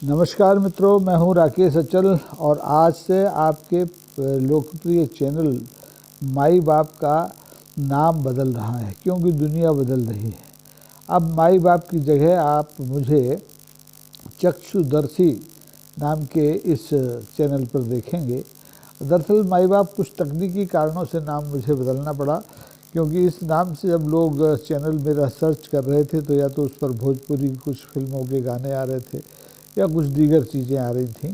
नमस्कार मित्रों, मैं हूं राकेश अचल और आज से आपके लोकप्रिय चैनल माई बाप का नाम बदल रहा है क्योंकि दुनिया बदल रही है। अब माई बाप की जगह आप मुझे चक्षुदर्शी नाम के इस चैनल पर देखेंगे। दरअसल माई बाप कुछ तकनीकी कारणों से नाम मुझे बदलना पड़ा, क्योंकि इस नाम से जब लोग चैनल मेरा सर्च कर रहे थे तो या तो उस पर भोजपुरी कुछ फिल्मों के गाने आ रहे थे या कुछ दीगर चीज़ें आ रही थीं,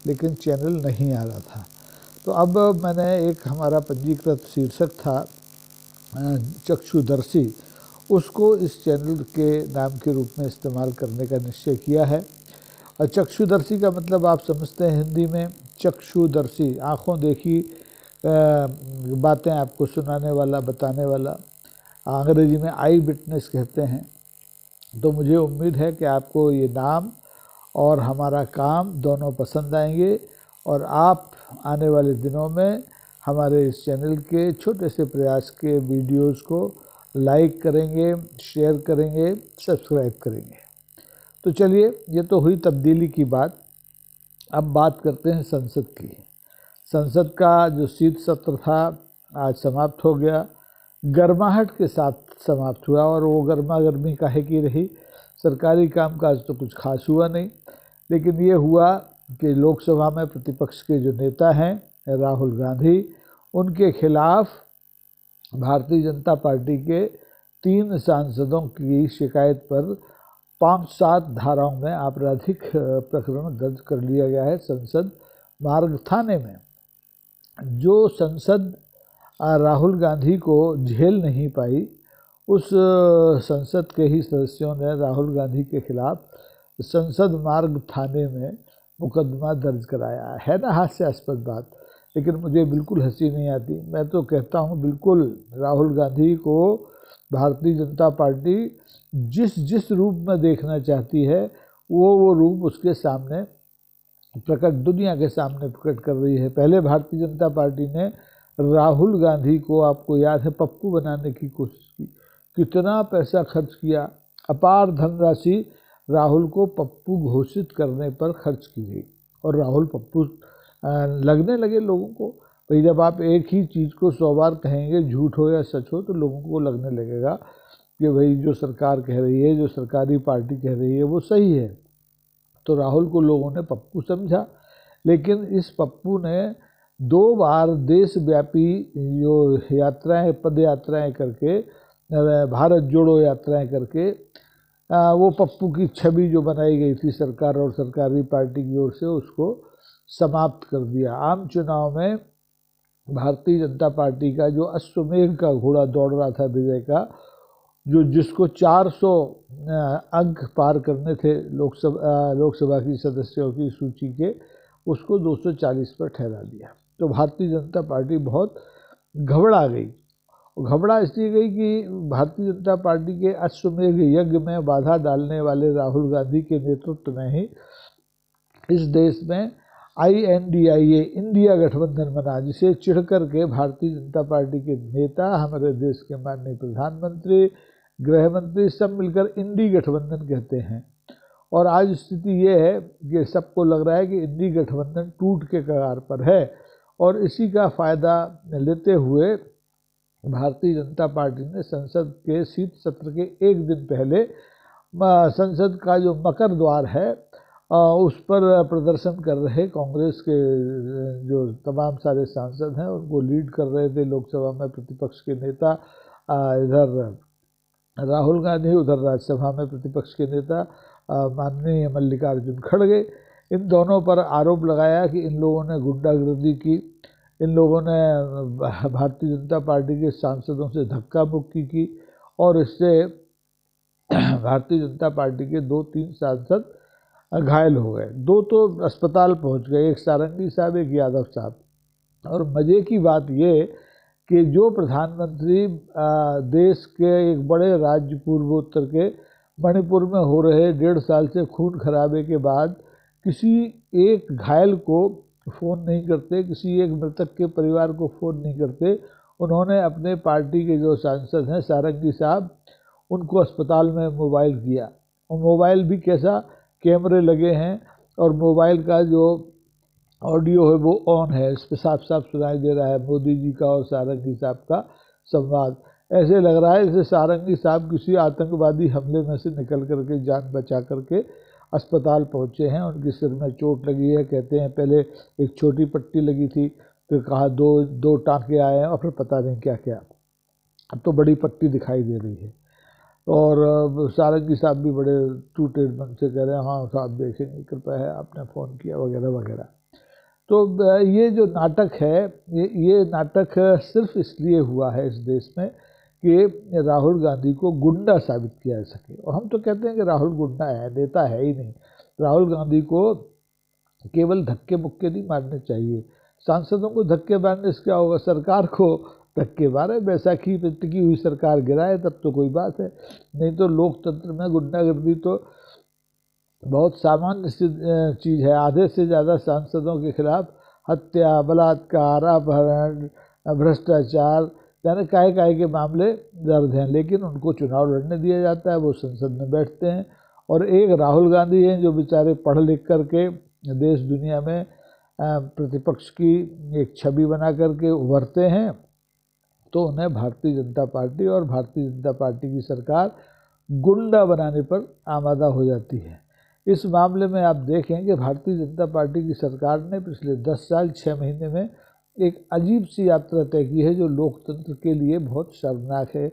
लेकिन चैनल नहीं आ रहा था। तो अब मैंने एक हमारा पंजीकृत शीर्षक था चक्षुदर्शी, उसको इस चैनल के नाम के रूप में इस्तेमाल करने का निश्चय किया है। और चक्षुदर्शी का मतलब आप समझते हैं हिंदी में, चक्षुदर्शी आँखों देखी बातें आपको सुनाने वाला, बताने वाला। अंग्रेजी में आई विटनेस कहते हैं। तो मुझे उम्मीद है कि आपको ये नाम और हमारा काम दोनों पसंद आएंगे और आप आने वाले दिनों में हमारे इस चैनल के छोटे से प्रयास के वीडियोस को लाइक करेंगे, शेयर करेंगे, सब्सक्राइब करेंगे। तो चलिए, ये तो हुई तब्दीली की बात। अब बात करते हैं संसद की। संसद का जो शीत सत्र था आज समाप्त हो गया, गर्माहट के साथ समाप्त हुआ। और वो गर्मा गर्मी काहे की रही, सरकारी कामकाज तो कुछ खास हुआ नहीं, लेकिन ये हुआ कि लोकसभा में प्रतिपक्ष के जो नेता हैं राहुल गांधी, उनके खिलाफ भारतीय जनता पार्टी के 3 सांसदों की शिकायत पर 5-7 धाराओं में आपराधिक प्रकरण दर्ज कर लिया गया है संसद मार्ग थाने में। जो संसद राहुल गांधी को झेल नहीं पाई, उस संसद के ही सदस्यों ने राहुल गांधी के खिलाफ संसद मार्ग थाने में मुकदमा दर्ज कराया है। ना हास्यास्पद बात, लेकिन मुझे बिल्कुल हंसी नहीं आती। मैं तो कहता हूँ बिल्कुल राहुल गांधी को भारतीय जनता पार्टी जिस रूप में देखना चाहती है वो रूप उसके सामने प्रकट, दुनिया के सामने प्रकट कर रही है। पहले भारतीय जनता पार्टी ने राहुल गांधी को, आपको याद है, पप्पू बनाने की कोशिश की। कितना पैसा खर्च किया, अपार धनराशि राहुल को पप्पू घोषित करने पर खर्च की गई और राहुल पप्पू लगने लगे लोगों को। भाई जब आप एक ही चीज़ को 100 बार कहेंगे, झूठ हो या सच हो, तो लोगों को लगने लगेगा कि भाई जो सरकार कह रही है, जो सरकारी पार्टी कह रही है वो सही है। तो राहुल को लोगों ने पप्पू समझा, लेकिन इस पप्पू ने 2 बार देशव्यापी जो यात्राएं, पद यात्राएं करके, भारत जोड़ो यात्राएं करके, वो पप्पू की छवि जो बनाई गई थी सरकार और सरकारी पार्टी की ओर से, उसको समाप्त कर दिया। आम चुनाव में भारतीय जनता पार्टी का जो अश्वमेध का घोड़ा दौड़ रहा था विजय का, जिसको 400 अंक पार करने थे लोकसभा की सदस्यों की सूची के, उसको 240 पर ठहरा दिया। तो भारतीय जनता पार्टी बहुत घबरा गई। घबरा इसलिए गई कि भारतीय जनता पार्टी के अश्वमेध यज्ञ में बाधा डालने वाले राहुल गांधी के नेतृत्व में ही इस देश में INDIA, इंडिया गठबंधन बना, जिसे चिढ़ करके भारतीय जनता पार्टी के नेता, हमारे देश के माननीय प्रधानमंत्री, गृह मंत्री सब मिलकर इंडी गठबंधन कहते हैं। और आज स्थिति ये है कि सबको लग रहा है कि इंडी गठबंधन टूट के कगार पर है, और इसी का फ़ायदा लेते हुए भारतीय जनता पार्टी ने संसद के शीत सत्र के एक दिन पहले संसद का जो मकर द्वार है उस पर प्रदर्शन कर रहे कांग्रेस के जो तमाम सारे सांसद हैं, उनको लीड कर रहे थे लोकसभा में प्रतिपक्ष के नेता, इधर राहुल गांधी, उधर राज्यसभा में प्रतिपक्ष के नेता माननीय मल्लिकार्जुन खड़गे। इन दोनों पर आरोप लगाया कि इन लोगों ने गुंडागर्दी की, इन लोगों ने भारतीय जनता पार्टी के सांसदों से धक्का मुक्की की, और इससे भारतीय जनता पार्टी के 2-3 सांसद घायल हो गए। 2 तो अस्पताल पहुंच गए, एक सारंगी साहब, एक यादव साहब। और मज़े की बात ये कि जो प्रधानमंत्री देश के एक बड़े राज्य पूर्वोत्तर के मणिपुर में हो रहे 1.5 साल से खून खराबे के बाद किसी एक घायल को फ़ोन नहीं करते, किसी एक मृतक के परिवार को फ़ोन नहीं करते। उन्होंने अपने पार्टी के जो सांसद हैं सारंगी साहब, उनको अस्पताल में मोबाइल किया, और मोबाइल भी कैसा, कैमरे लगे हैं और मोबाइल का जो ऑडियो है वो ऑन है, इस पर साफ साफ सुनाई दे रहा है मोदी जी का और सारंगी साहब का संवाद। ऐसे लग रहा है जैसे सारंगी साहब किसी आतंकवादी हमले में से निकल करके जान बचा करके अस्पताल पहुंचे हैं। उनके सिर में चोट लगी है, कहते हैं पहले एक छोटी पट्टी लगी थी, फिर कहा दो टाँके आए हैं और फिर पता नहीं क्या क्या, अब तो बड़ी पट्टी दिखाई दे रही है। और सारंगी साहब भी बड़े टूटे मन से कह रहे हैं हाँ साहब देखेंगे, कृपया है आपने फ़ोन किया वगैरह वगैरह। तो ये जो नाटक है ये नाटक सिर्फ इसलिए हुआ है इस देश में कि राहुल गांधी को गुंडा साबित किया जा सके। और हम तो कहते हैं कि राहुल गुंडा है, नेता है ही नहीं। राहुल गांधी को केवल धक्के मुक्के नहीं मारने चाहिए, सांसदों को धक्के मारने से क्या होगा, सरकार को धक्के मारे, बैसाखी पे टिकी हुई सरकार गिराए, तब तो कोई बात है। नहीं तो लोकतंत्र में गुंडागर्दी तो बहुत सामान्य चीज़ है। आधे से ज़्यादा सांसदों के खिलाफ हत्या, बलात्कार, अपहरण, भ्रष्टाचार, यानी काहे के मामले दर्ज हैं, लेकिन उनको चुनाव लड़ने दिया जाता है, वो संसद में बैठते हैं। और एक राहुल गांधी हैं जो बेचारे पढ़ लिख करके देश दुनिया में प्रतिपक्ष की एक छवि बना करके उभरते हैं, तो उन्हें भारतीय जनता पार्टी और भारतीय जनता पार्टी की सरकार गुंडा बनाने पर आमादा हो जाती है। इस मामले में आप देखें कि भारतीय जनता पार्टी की सरकार ने पिछले 10 साल 6 महीने में एक अजीब सी यात्रा तय की है जो लोकतंत्र के लिए बहुत शर्मनाक है।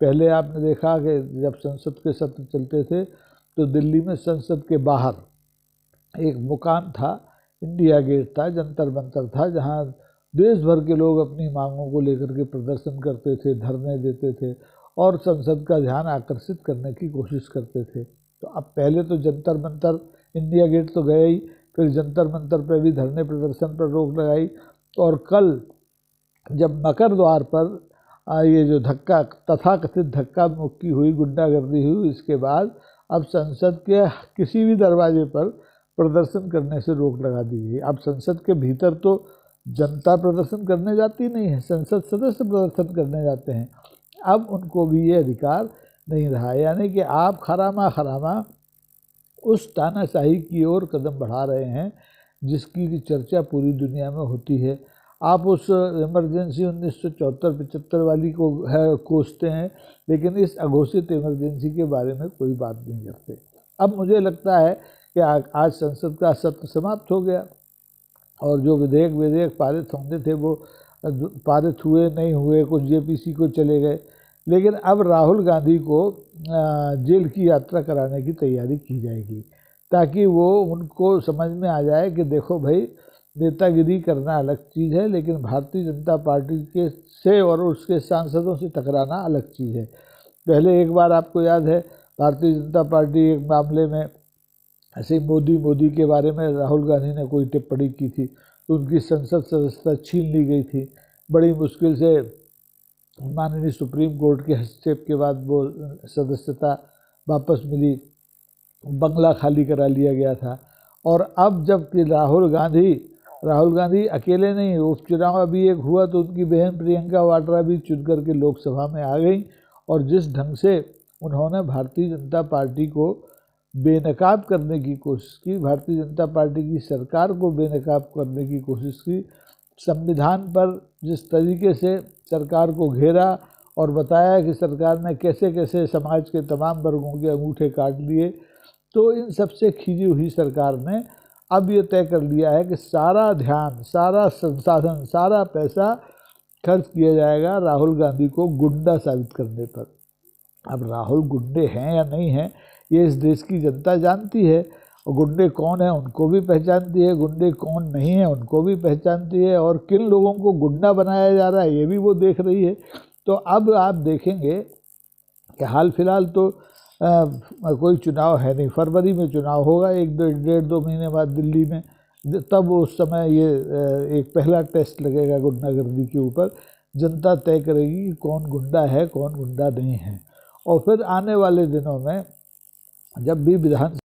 पहले आपने देखा कि जब संसद के सत्र चलते थे तो दिल्ली में संसद के बाहर एक मुकाम था, इंडिया गेट था, जंतर मंतर था, जहां देश भर के लोग अपनी मांगों को लेकर के प्रदर्शन करते थे, धरने देते थे और संसद का ध्यान आकर्षित करने की कोशिश करते थे। तो अब पहले तो जंतर मंतर, इंडिया गेट तो गए ही, फिर जंतर मंतर पर भी धरने प्रदर्शन पर रोक लगाई। और कल जब मकर द्वार पर ये जो धक्का तथाकथित धक्का मुक्की हुई, गुंडागर्दी हुई, इसके बाद अब संसद के किसी भी दरवाजे पर प्रदर्शन करने से रोक लगा दी गई। अब संसद के भीतर तो जनता प्रदर्शन करने जाती नहीं है, संसद सदस्य प्रदर्शन करने जाते हैं। अब उनको भी ये अधिकार नहीं रहा, यानी कि आप खरामा उस तानाशाही की ओर कदम बढ़ा रहे हैं जिसकी चर्चा पूरी दुनिया में होती है। आप उस इमरजेंसी 1974-75 वाली को कोसते हैं, लेकिन इस अघोषित इमरजेंसी के बारे में कोई बात नहीं करते। अब मुझे लगता है कि आज संसद का सत्र समाप्त हो गया और जो विधेयक पारित होंगे थे वो पारित हुए नहीं हुए, कुछ जेपीसी को चले गए। लेकिन अब राहुल गांधी को जेल की यात्रा कराने की तैयारी की जाएगी ताकि वो उनको समझ में आ जाए कि देखो भाई, नेतागिरी करना अलग चीज़ है, लेकिन भारतीय जनता पार्टी के से और उसके सांसदों से टकराना अलग चीज़ है। पहले एक बार आपको याद है भारतीय जनता पार्टी एक मामले में ऐसे मोदी के बारे में राहुल गांधी ने कोई टिप्पणी की थी तो उनकी संसद सदस्यता छीन ली गई थी। बड़ी मुश्किल से माननीय सुप्रीम कोर्ट के हस्तक्षेप के बाद वो सदस्यता वापस मिली, बंगला खाली करा लिया गया था। और अब जबकि राहुल गांधी अकेले नहीं, उपचुनाव अभी एक हुआ तो उनकी बहन प्रियंका वाड्रा भी चुन करके लोकसभा में आ गई और जिस ढंग से उन्होंने भारतीय जनता पार्टी को बेनकाब करने की कोशिश की, भारतीय जनता पार्टी की सरकार को बेनकाब करने की कोशिश की, संविधान पर जिस तरीके से सरकार को घेरा और बताया कि सरकार ने कैसे कैसे समाज के तमाम वर्गों के अंगूठे काट लिए, तो इन सबसे खींची हुई सरकार ने अब ये तय कर लिया है कि सारा ध्यान, सारा संसाधन, सारा पैसा खर्च किया जाएगा राहुल गांधी को गुंडा साबित करने पर। अब राहुल गुंडे हैं या नहीं हैं ये इस देश की जनता जानती है, और गुंडे कौन है उनको भी पहचानती है, गुंडे कौन नहीं है उनको भी पहचानती है, और किन लोगों को गुंडा बनाया जा रहा है ये भी वो देख रही है। तो अब आप देखेंगे कि हाल फिलहाल तो कोई चुनाव है नहीं, फरवरी में चुनाव होगा, 1-1.5-2 महीने बाद दिल्ली में, तब उस समय ये एक पहला टेस्ट लगेगा गुंडागर्दी के ऊपर। जनता तय करेगी कि कौन गुंडा है कौन गुंडा नहीं है। और फिर आने वाले दिनों में जब भी विधान